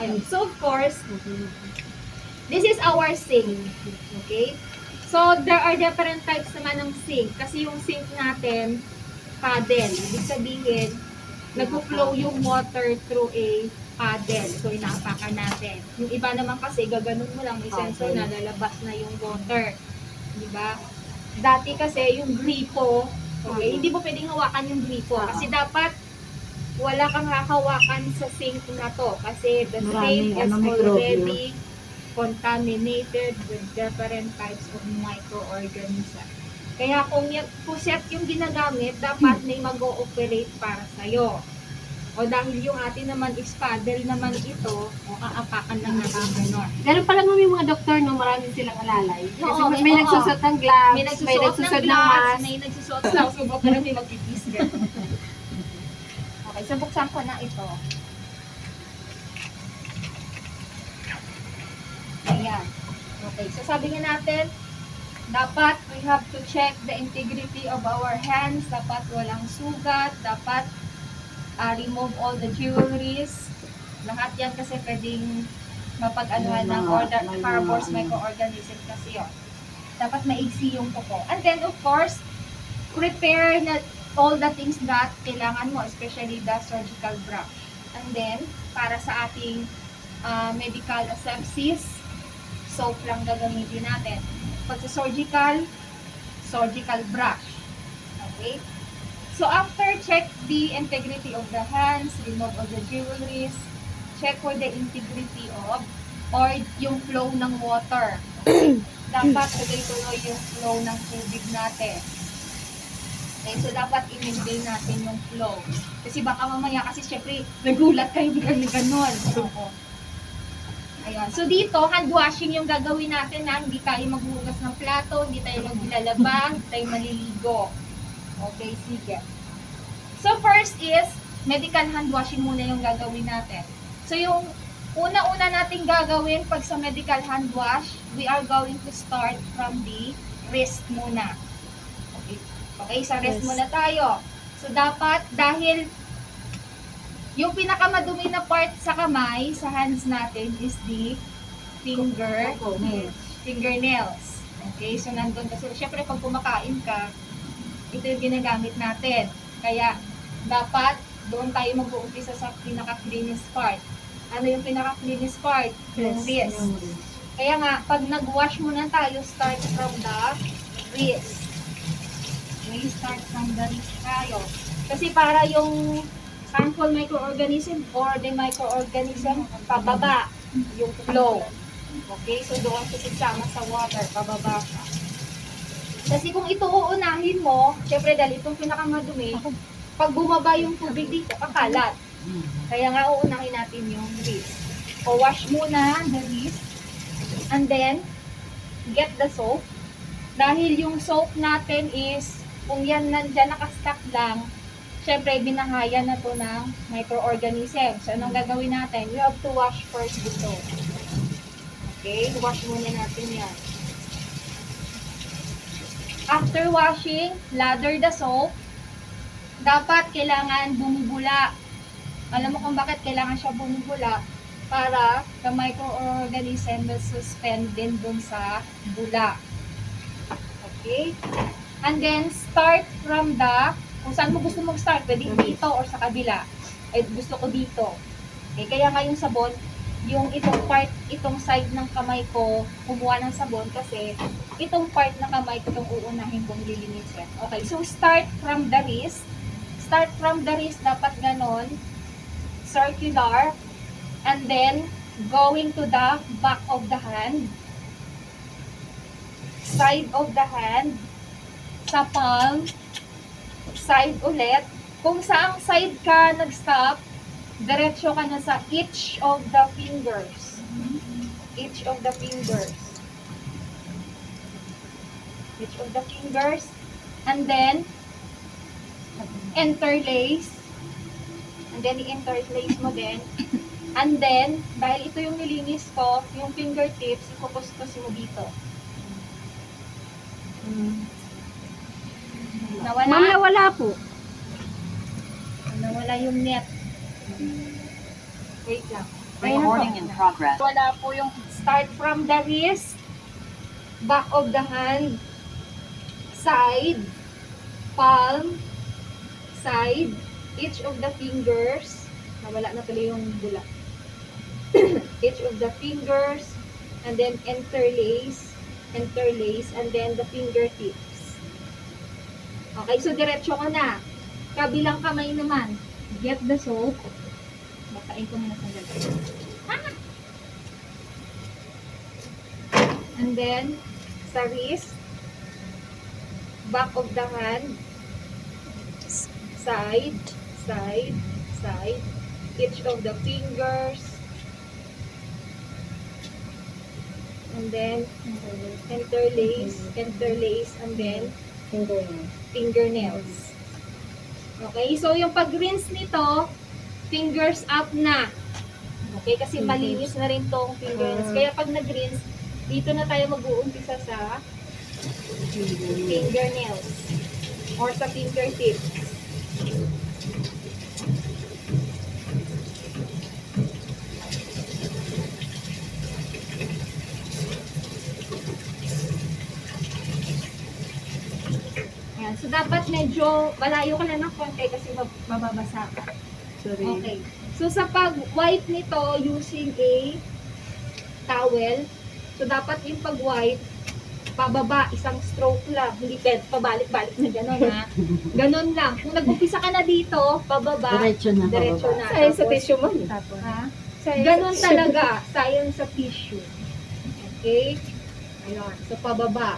Ayun. So, of course, this is our sink. Okay? So, there are different types naman ng sink. Kasi yung sink natin, paddle. Ibig sabihin, nag-flow yung water through a paddle. So, inaapakan natin. Yung iba naman kasi, gaganon mo lang, may sensor na, lalabas na yung water. Diba? Dati kasi, yung gripo, okay, hindi mo pwedeng hawakan yung gripo. Kasi dapat, wala kang hahawakan sa sink na to. Kasi the sink is already contaminated with different types of microorganisms. Kaya kung puset yung ginagamit, dapat may mag-ooperate para sa'yo. O dahil yung atin naman is paddle naman ito, o aapakan lang natin gano'n. Ganun pala may mga doktor, no, marami silang alalay. Kasi Oo, may nagsusot ng gloves, may nagsusuot ng mask. gloves, may nagsusuot ng subok, pero may magpipis gano'n. Okay, so buksan ko na ito. Ayan. Okay, so sabi nga natin, dapat we have to check the integrity of our hands. Dapat walang sugat. Dapat remove all the jewelries. Lahat yan kasi pwedeng mapag-anuhan ng or that harbors microorganism kasi yun. Dapat maigsi yung kuko. And then, of course, prepare na all the things that kailangan mo, especially the surgical brush. And then, para sa ating medical asepsis, soap lang gagamitin natin. Pag sa surgical brush. Okay? So, after check the integrity of the hands, remove all the jewelries, check for the integrity of or yung flow ng water. Dapat tuloy-tuloy yung flow ng tubig natin. Okay, so dapat i-maintain natin yung flow. Kasi baka mamaya, kasi syempre, nagulat kayo biglang na gano'n. Ayan. So dito, hand washing yung gagawin natin na hindi tayo maghuhugas ng plato, hindi tayo maglalaba, hindi tayo maliligo. Okay, sige. So first is, medical hand washing muna yung gagawin natin. So yung una-una nating gagawin pag sa medical hand wash, we are going to start from the wrist muna. Okay, okay, sa wrist muna tayo. So dapat, dahil yung pinakamadumi na part sa kamay, sa hands natin, is the fingernails. Okay, so nandun kasi, syempre pag kumakain ka, ito yung ginagamit natin. Kaya, dapat doon tayo mag-uumpisa sa pinaka-cleanest part. Ano yung pinaka-cleanest part? Yung wrist. Kaya nga, pag nag-wash muna tayo, start from the wrist. Okay, start from the wrist tayo. Kasi para yung harmful microorganism or the microorganism, pababa yung flow. Okay, so doon sa sasama sa water, pababa siya. Kasi kung ito uunahin mo, syempre dahil itong pinakamadumi, pag bumaba yung tubig dito, kakalat. Kaya nga uunahin natin yung wrist. O wash muna the wrist, and then get the soap. Dahil yung soap natin is, kung yan nandyan nakastack lang, syempre binahaya na to ng microorganism. So anong gagawin natin? We have to wash first the soap. Okay, wash muna natin yan. After washing, lather the soap. Dapat kailangan bumubula. Alam mo kung bakit kailangan siya bumubula? Para the microorganism will suspend din dun sa bula. Okay? And then, start from the, kung saan mo gusto mag-start, pwede dito or sa kabila. Ay, gusto ko dito. Okay, kaya nga yung sabon, yung itong part, itong side ng kamay ko, kumuha ng sabon kasi itong part ng kamay ko itong uunahin kong lilinisin. Okay, so start from the wrist. Start from the wrist, dapat ganon, circular, and then going to the back of the hand, side of the hand, sa palm, side ulit. Kung saang side ka nag-stop, diretso ka na sa each of the fingers. Each of the fingers. Each of the fingers. And then, interlace. And then, i-interlace mo din. And then, dahil ito yung nilinis ko, yung fingertips, ikukuskus mo dito. Nawala? Ma'am, nawala po. Nawala yung net. Wait lang. Recording in progress. Wala po yung start from the wrist, back of the hand, side, palm, side, each of the fingers. Nawala na tuloy yung bula. Each of the fingers, and then interlace, and then the fingertips. Okay, so diretso ko na. Kabilang kamay naman. Get the soap. Basahin ko muna sandali. And then, sa wrist, back of the hand, side, side, side, each of the fingers, and then interlace, and then fingernails. Okay, so yung pag-rinse nito, fingers up na. Okay, kasi malinis na rin tong fingernails. Kaya pag nag-rinse, dito na tayo mag-uumpisa sa fingernails or sa fingertips. Ayan, so dapat medyo malayo ka lang ng konti kasi mababasa ka. Sorry. Okay. So sa pag-wipe nito using a towel, so dapat yung pag-wipe, pababa, isang stroke lang. Hindi pwede pabalik-balik na gano'n ha. Ganon lang. Kung nag-umpisa ka na dito, pababa, diretso na. Sayang sa Tapos, tissue mo. ha? Ganon talaga. Sayang sa tissue. Okay? Ayun. So pababa.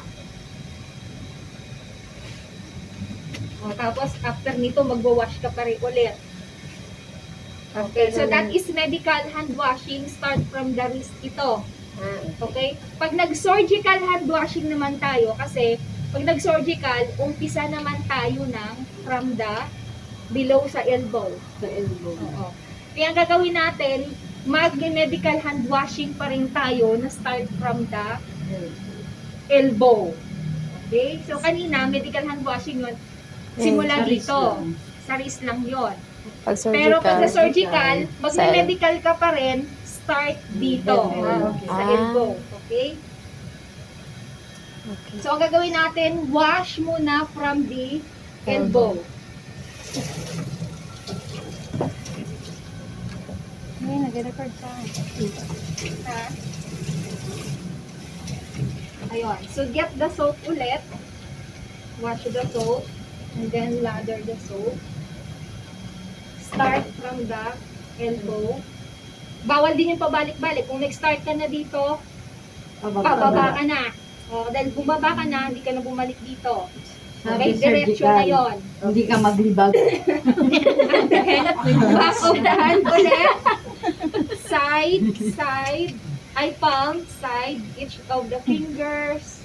O, tapos after nito, magwa-wash ka pa rin ulit. Okay, so that is medical hand washing. Start from the wrist ito. Okay? Pag nag-surgical hand washing naman tayo, kasi pag nag-surgical, umpisa naman tayo ng from the below sa elbow. Sa elbow. Oo. Kaya ang gagawin natin, mag-medical hand washing pa rin tayo na start from the elbow. Okay? So kanina, medical hand washing yun. Simula sa wrist dito. lang. Sa wrist lang yun. Pag surgical. Pero pag sa surgical, Sa mag-medical ka pa rin, start dito. Okay. Sa Ah. elbow. Okay? Okay. So, ang gagawin natin, wash muna from the elbow. Ay, nag-record sa Ha? Ayun. So, get the soap ulit. Wash the soap. And then, lather the soap. Start from the elbow. Bawal din yung pabalik-balik. Kung nag-start ka na dito, pababa ka na. O, dahil bumaba ka na, hindi ka na bumalik dito. Okay, diretso na yun. Hindi ka maglibag. Back of the hand ulit. Side, side. Ay, palm, side. Each of the fingers.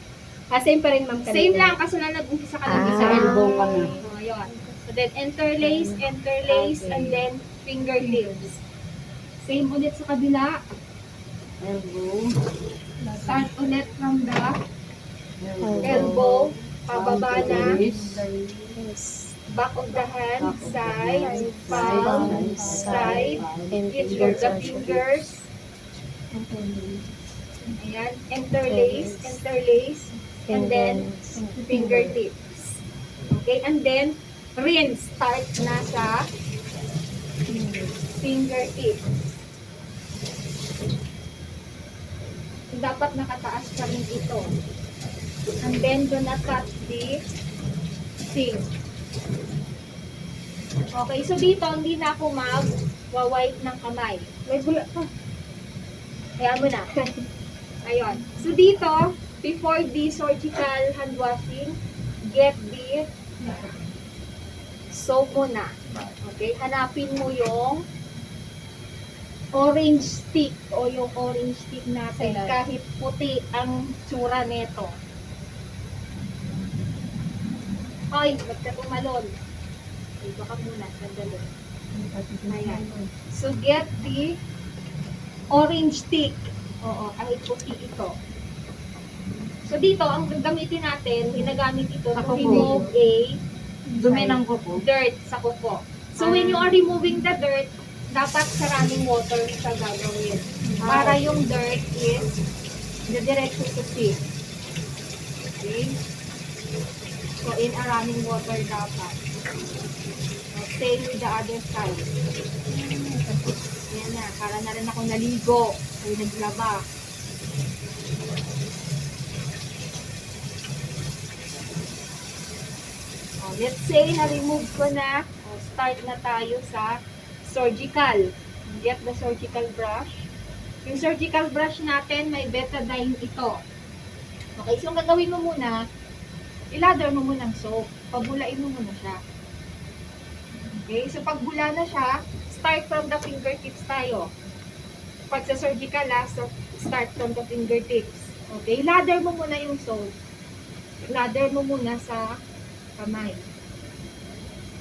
Same pa rin, ma'am. Same lang, kaso na nag-umpisa ka lang sa Ah. elbow. Elbow ka na. O, yun. So then, interlace, Okay. and then fingertips. Same ulit sa kabila. Elbow. Start ulit from the elbow. Pababa na. Back of the hand, side, palm, side, each of the fingers. Ayan, interlace, and then fingertips. Okay, and then rinse. Start na sa fingertips. Dapat nakataas pa rin ito. And then, do not touch the sink. Okay, so dito, hindi na ako mag-wipe ng kamay. May bula pa. Kaya mo na. Ayun. So dito, before the surgical hand washing, get the soap muna. Okay, hanapin mo yung orange stick o yung orange stick natin kahit puti ang tsura nito. Hoy, wag ka tumalon. Okay, baka muna, sandali. Ayan. So get the orange stick. Oo, kahit puti ito. So dito, ang gagamitin natin, ginagamit ito to Sa kuko. remove a Dumi ng kuko. dirt sa kuko. So when you are removing the dirt, dapat sa running water siya gagawin. Para yung dirt is diretso sa sink. Okay? So, in a running water dapat. So, same with the other side. Yan na, para na rin ako naligo. Ay, naglaba. Oh, let's say, na-remove ko na. Oh, start na tayo sa surgical. Get the surgical brush. Yung surgical brush natin, may betadine ito. Okay, so yung gagawin mo muna, ilather mo muna ng soap. Pabulain mo muna siya. Okay, so pag bula na siya, start from the fingertips tayo. Pag sa surgical, so start from the fingertips. Okay, lather mo muna yung soap. Lather mo muna sa kamay.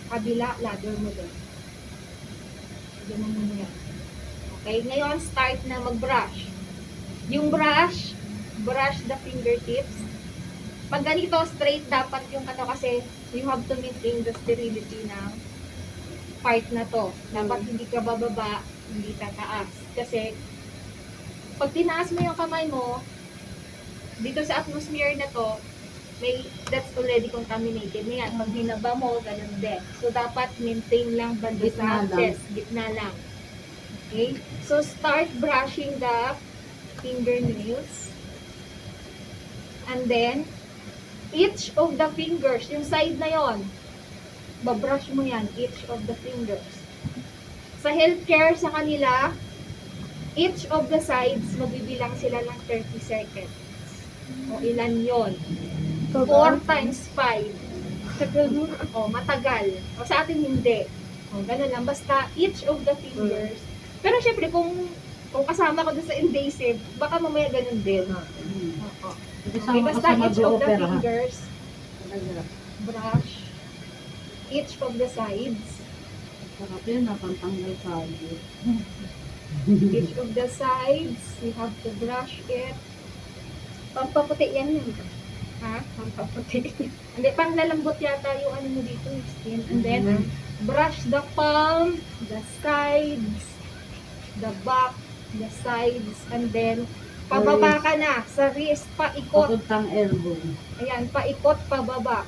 Kabila, lather mo doon. Lather mo muna yan. Okay, ngayon start na mag-brush. Yung brush the fingertips. Pag ganito, straight dapat yung kasi you have to maintain the sterility ng part na to. Dapat hindi ka bababa, hindi tataas. Kasi, pag tinaas mo yung kamay mo, dito sa atmosphere na to, that's already contaminated na yan. Pag binaba mo, ganun din. So, dapat maintain lang banda sa chest. Gitna lang. Okay? So, start brushing the fingernails. And then, each of the fingers, yung side na yon, babrush mo yan, each of the fingers. Sa healthcare, sa kanila, each of the sides, magbibilang sila ng 30 seconds. O ilan yon? 4 times 5. O, matagal. O, sa atin hindi. O, ganun lang. Basta, each of the fingers. Pero syempre, kung kasama ko doon sa invasive, baka mamaya ganun din. Oo. Okay, basta each of the fingers, brush, each of the sides, Sarap yun, napantanggal tayo. each of the sides, you have to brush it. Pampaputi yan yun. Ha? Pampaputi. Hindi, pang lalambot yata yung ano mo dito, yung skin. And then, brush the palm, the sides, the back, the sides, and then, pababa ka na sa wrist, paikot. Papuntang elbow. Ayan, paikot, pababa.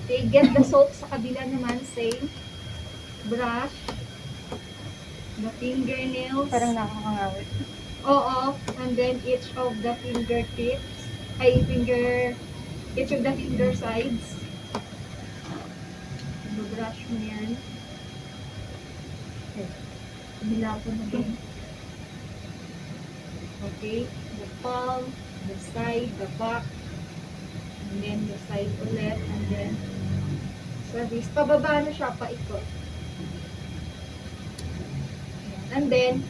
Okay, get the soap sa kabila naman, same. Brush. The fingernails. Parang nakakangawit. Oo, and then each of the fingertips, each of the finger sides. Brush mo yan. Okay. Bila ko na din. Okay, the palm, the side, the back, and then the side ulit, and then sa wrist. Pababa na siya, paikot. And then,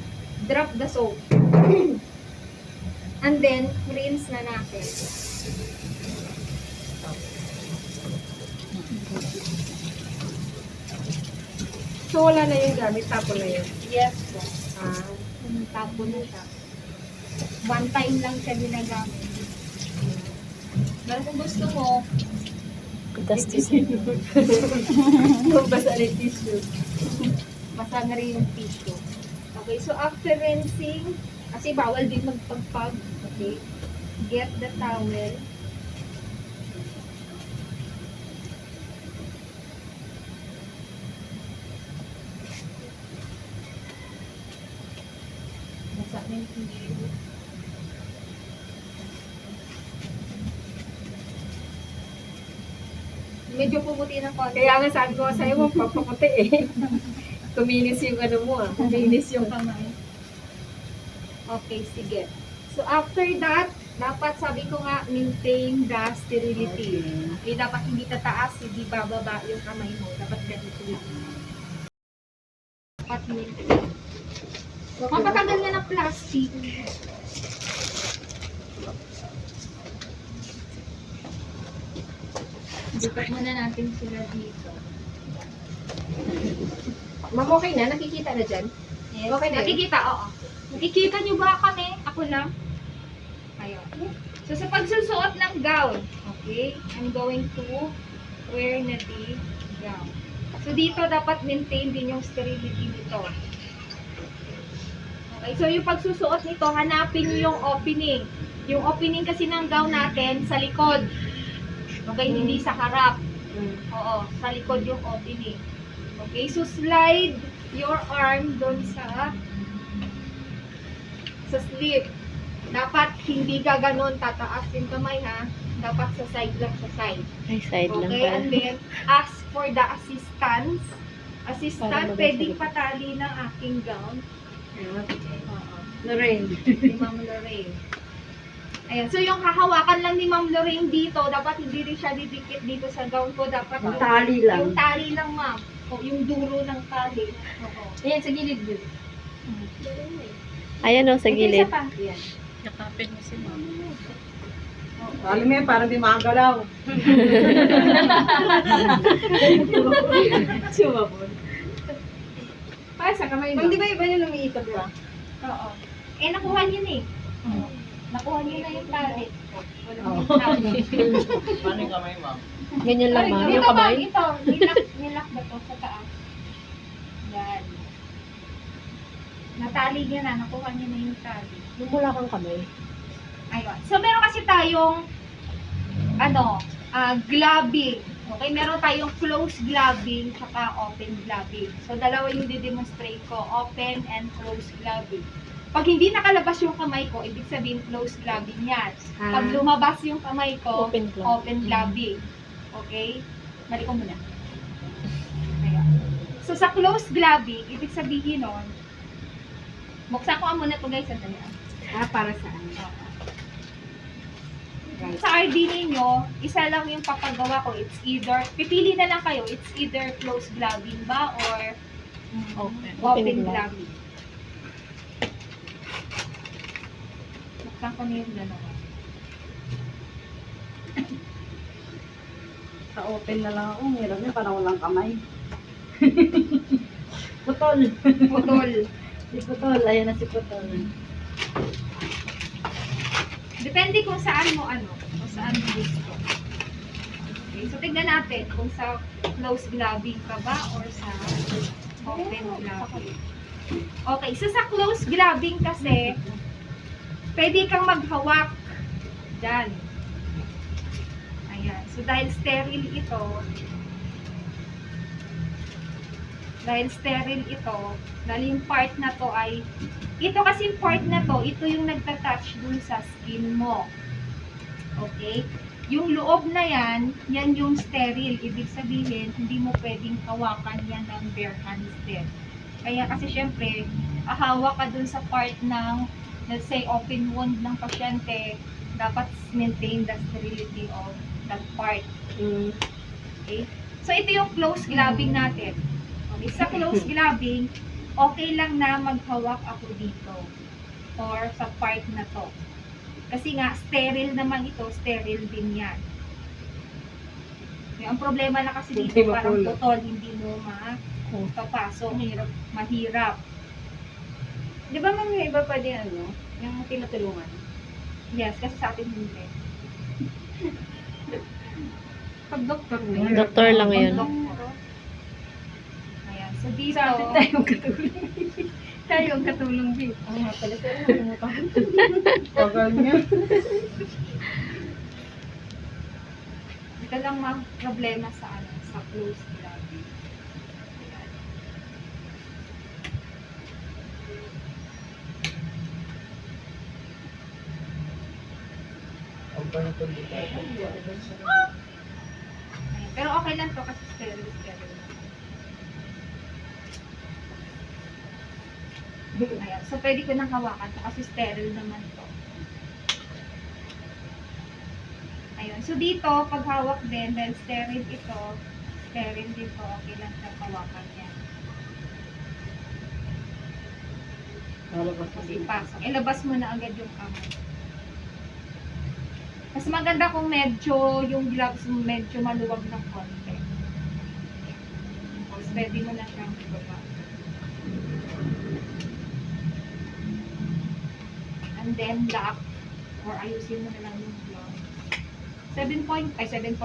drop the soap. And then, rinse na natin. So, wala na yung gamit, tapon na yun. Yes po. Tapo na siya. One time lang siya ginagamit. Pero kung gusto mo, Basta ulit tissue. basa na rin yung tissue. Okay, so after rinsing, kasi bawal din magpagpag. Okay, get the towel. Basa na yung tissue. Medyo pumuti ng konti. Kaya nga sabi ko sa'yo, papaputi eh. Kuminis yung ano mo ah. Kuminis yung kamay. Okay, sige. So, after that, dapat sabi ko nga, maintain the sterility. Okay, dapat hindi tataas, hindi bababa yung kamay mo. Dapat ganito lang. Dapat maintain. Mapatagal na ng plastic. Dipat muna natin sila dito. Ma'am, okay na? Nakikita na dyan? Yes, Okay na yun? nakikita, oo. Nakikita nyo ba kami? Ako lang. Ayun. So, sa pagsusuot ng gown, okay, I'm going to wear na the gown. So, dito dapat maintain din yung sterility nito. Okay, so yung pagsusuot nito, hanapin nyo yung opening. Yung opening kasi ng gown natin sa likod. Okay, hindi sa harap. Oo, sa likod yung opening. Okay, so slide your arm doon sa sleeve. Dapat hindi ka ganun tataas yung kamay ha. Dapat sa side lang sa side. Ay, side lang Okay, pala. and then ask for the assistance. Para Assistant, mabasa pwedeng dito. patali ng aking gown. Lorraine. Ni Ma'am Lorraine. Ayan, so yung hahawakan lang ni Ma'am Lorraine dito, dapat hindi rin siya didikit dito sa gown ko. Dapat Yung tali lang. Yung tali lang, ma'am. O yung duro ng tali. Oo. Ayan, sa gilid yun. Ayan o, sa Ito gilid. isa pa. Ayan. Yakapin mo si mama. Alam mo yan, parang di makagalaw. Sumabon. Pa, sa kamay mo. Ma'am, di ba iba yung umiikot ba? Oo. Eh, nakuha niyo na eh. Nakuha niyo na yung tali. Oo. Paano yung kamay, ma'am? Ganyan lang, ma'am. Yung Ito, kamay. ma'am, ito. Nilak ba to sa taas? Yan. Natali niya na. Nakuha niya na yung tali. Yung mula kang kamay. Ayun. So, meron kasi tayong gloving. Okay, meron tayong close gloving tsaka open gloving. So, dalawa yung didemonstrate ko, open and close gloving. Pag hindi nakalabas yung kamay ko, ibig sabihin close gloving yan. Pag lumabas yung kamay ko, Open gloving. open gloving. Okay? Mali ko muna. Ayan. So, sa close gloving, ibig sabihin nun, buksan ko muna ito guys, sandali. Para saan? Sa RD ninyo, isa lang yung papagawa ko. It's either, pipili na lang kayo, it's either close gloving ba or Open. open Open gloving. Buksan ko na yung dalawa. Sa open na lang ako. Meron yun, parang walang kamay. Putol. Putol. Si Putol. Ayan na si Putol. Depende kung saan mo kung saan mo gusto. Okay, so tignan natin kung sa close gloving ka ba or sa open gloving. Okay, so sa close gloving kasi, pwede kang maghawak dyan. Ayan. So dahil sterile ito, dahil yung part na to ay, ito kasi part na to, ito yung nagtatouch dun sa skin mo. Okay? Yung loob na yan, yan yung sterile. Ibig sabihin, hindi mo pwedeng hawakan yan ng bare hands din. Kaya kasi syempre, ahawak ka dun sa part ng, let's say, open wound ng pasyente, dapat maintain the sterility of that part. Okay? So, ito yung close gloving natin. Okay, sa close gloving, okay lang na maghawak ako dito or sa part na to. Kasi nga, sterile naman ito, sterile din yan. Ang problema na kasi dito, Hindi parang mapulot. putol, hindi mo papasok. Mahirap. Di ba ma'am yung iba pwede yung tinutulungan? Yes, kasi sa atin hindi. Pag doktor Doktor lang yun. Doktor. Ayan, so dito, Sa atin tayong katulong. Tayong katulong din. nga pala, Tagal niya. dito lang problema sa sa close gloving. Ayan. Ayan. Pero okay lang to kasi sterile. Ayan. So, pwede ko nang hawakan to kasi sterile naman to. Ayun. So, dito, pag hawak din, dahil sterile ito, sterile dito, okay lang sa hawakan yan. Kasi ipasok. Ilabas mo na agad yung kamay. Mas maganda kung medyo, yung gloves mo medyo maluwag ng konti. Tapos, pwede mo na siyang ibaba. And then, lock. Or ayusin mo na lang yung glove. 7.5. 7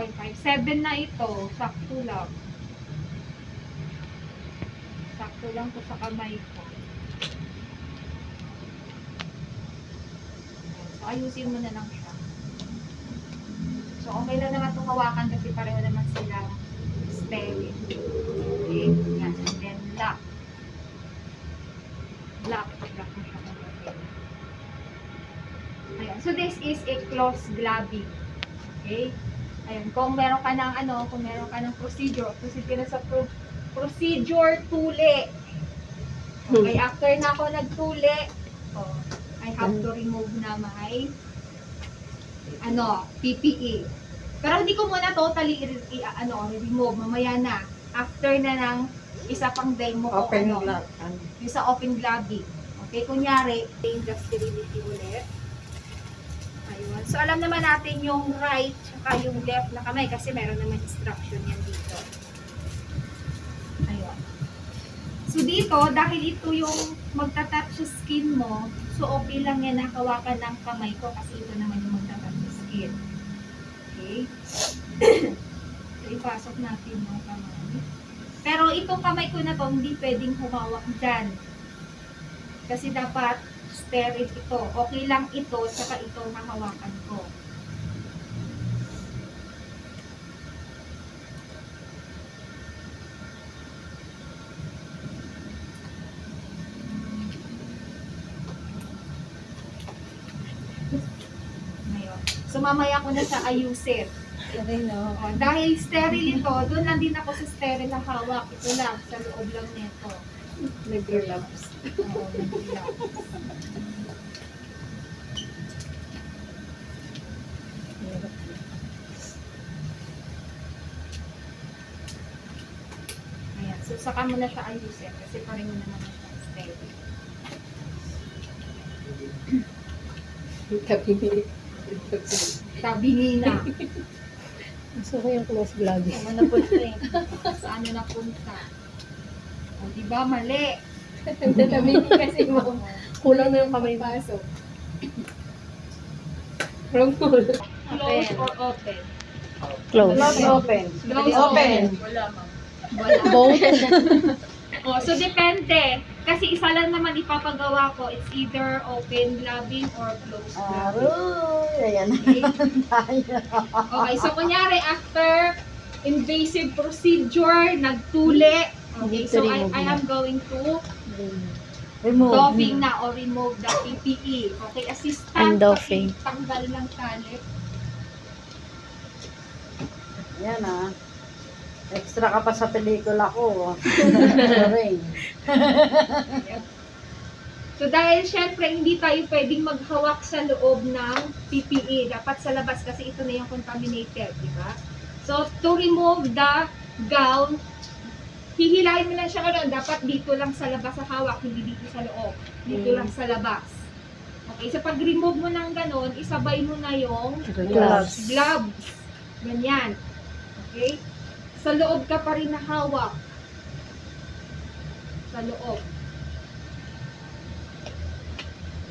na ito. Sakto lang. Ito lang to sa kamay ko. So, ayusin mo na lang siya. So, okay lang naman itong hawakan kasi pareho naman sila sterile. Okay? Yan. And then, lock. Lock. Lock mo siya. Ayan. So, this is a close glabbing. Okay? Ayan. Kung meron ka ng kung meron ka ng procedure na sa procedure tuli. Okay, after na ako nagtuli, I have to remove na my PPE. Pero hindi ko muna totally remove, mamaya na. After na ng isa pang demo ko, yung sa open glabbing. Okay, kunyari, the sterility ulit. Ayun. So, alam naman natin yung right tsaka yung left na kamay kasi meron naman instruction yan dito. Ayun. So, dito, dahil ito yung magta-touch sa skin mo, so okay lang yan na hawakan ng kamay ko kasi ito naman yung magta-touch sa skin. Okay? So, ipasok natin yung kamay. Pero itong kamay ko na to, hindi pwedeng humawak dyan. Kasi dapat sterile ito. Okay lang ito, saka ito hahawakan ko. Ngayon. So, mamaya ko na siya ayusin. O, dahil sterile ito, doon lang din ako sa sterile na hawak. Ito lang, sa loob lang nito. Nag-relapse. Oo, nag-relapse. Ayan. So, saka mo na siya ayusin kasi pareho naman na siya sterile. Sabi Nina. Gusto ko yung close glabbing. Ano napunta eh? Saan na napunta? O, diba? Mali. Ang dalamin kasi mo. Kulang na yung kamay mo. Pasok. Wrong hole. Close or open? Close. Open. Close Open. Wala, ma'am. Wala. Both. Oh, so depende. Kasi isa lang naman ipapagawa ko. It's either open glabbing or closed glabbing. Ayan Okay? Okay, so kunyari after invasive procedure, nagtuli. Okay, so I am going to remove. doffing na or remove the PPE. Okay, assistant. I'm doffing. Tanggal ng tali. Yan ah. Extra ka pa sa pelikula ko. Sorry. So dahil syempre hindi tayo pwedeng maghawak sa loob ng PPE. Dapat sa labas kasi ito na yung contaminated, di ba? So to remove the gown, hihilahin mo lang siya gano'n. Dapat dito lang sa labas sa hawak, hindi dito sa loob. Dito lang sa labas. Okay, so pag remove mo ng gano'n, isabay mo na yung Gloves. gloves. Ganyan. Okay? Sa loob ka pa rin nahawak. Sa loob.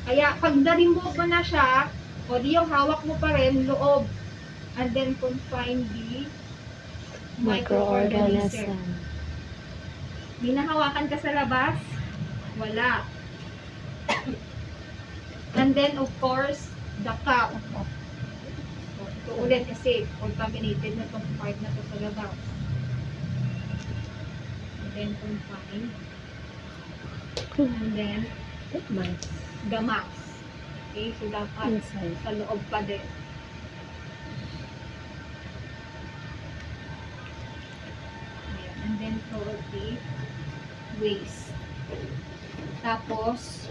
Kaya, pag na-remove mo na siya, o di yung hawak mo pa rin, loob. And then, confine the microorganism. Microorganism. May nahawakan ka sa labas? Wala. And then, of course, the cup. Ito ulit kasi contaminated na itong part na ito sa labas. And then, confine. And then, the mask. Okay, so dapat Inside. sa loob pa din. Ayan. And then probably waist. Tapos,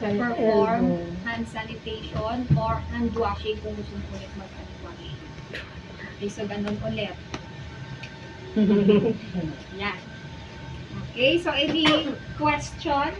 perform hand sanitation or hand washing kung gusto mo ulit mag-hand washing. Okay, so ganun ulit. Yan. Okay, so any question?